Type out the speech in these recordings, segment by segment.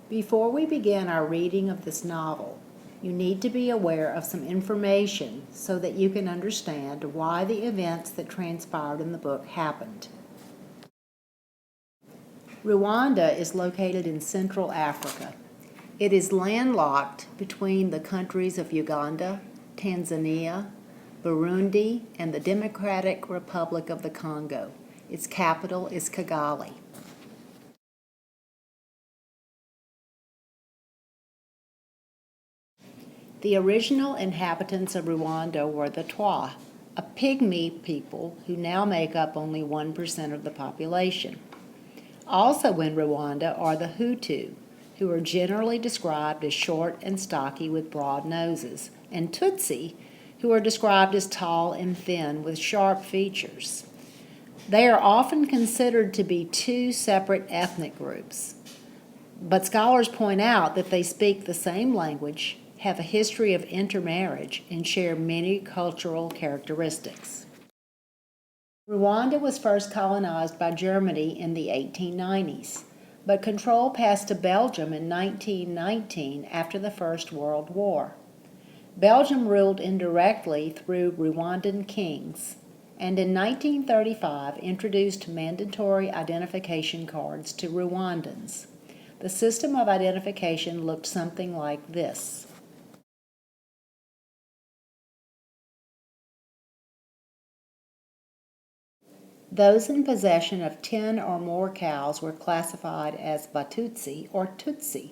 Before we begin our reading of this novel, you need to be aware of some information so that you can understand why the events that transpired in the book happened. Rwanda is located in Central Africa. It is landlocked between the countries of Uganda, Tanzania, Burundi, and the Democratic Republic of the Congo. Its capital is Kigali. The original inhabitants of Rwanda were the Twa, a pygmy people who now make up only 1% of the population. Also in Rwanda are the Hutu, who are generally described as short and stocky with broad noses, and Tutsi, who are described as tall and thin with sharp features. They are often considered to be two separate ethnic groups, but scholars point out that they speak the same language, have a history of intermarriage, and share many cultural characteristics. Rwanda was first colonized by Germany in the 1890s, but control passed to Belgium in 1919 after the First World War. Belgium ruled indirectly through Rwandan kings, and in 1935 introduced mandatory identification cards to Rwandans. The system of identification looked something like this. Those in possession of 10 or more cows were classified as Batutsi or Tutsi.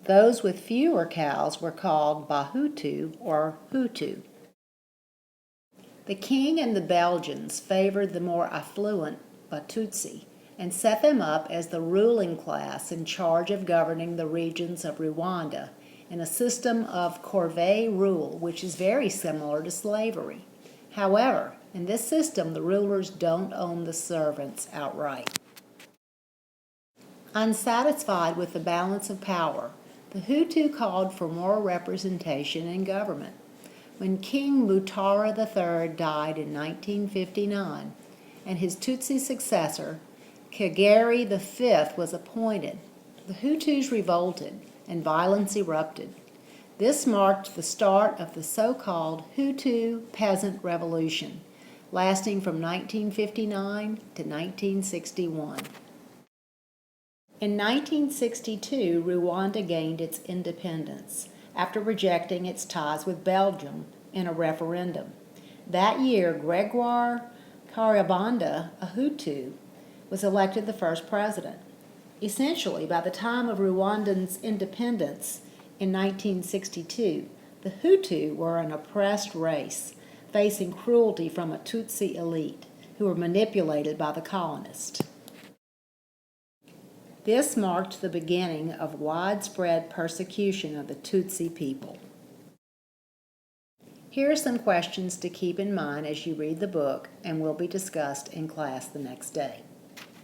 Those with fewer cows were called Bahutu or Hutu. The king and the Belgians favored the more affluent Batutsi and set them up as the ruling class in charge of governing the regions of Rwanda in a system of corvée rule, which is very similar to slavery. However, in this system, the rulers don't own the servants outright. Unsatisfied with the balance of power, the Hutu called for more representation in government. When King Mutara III died in 1959 and his Tutsi successor, Kigeri V, was appointed, the Hutus revolted and violence erupted. This marked the start of the so-called Hutu Peasant Revolution, lasting from 1959 to 1961. In 1962, Rwanda gained its independence after rejecting its ties with Belgium in a referendum. That year, Gregoire Kayibanda, a Hutu, was elected the first president. Essentially, by the time of Rwandan's independence in 1962, the Hutu were an oppressed race, facing cruelty from a Tutsi elite who were manipulated by the colonists. This marked the beginning of widespread persecution of the Tutsi people. Here are some questions to keep in mind as you read the book and will be discussed in class the next day.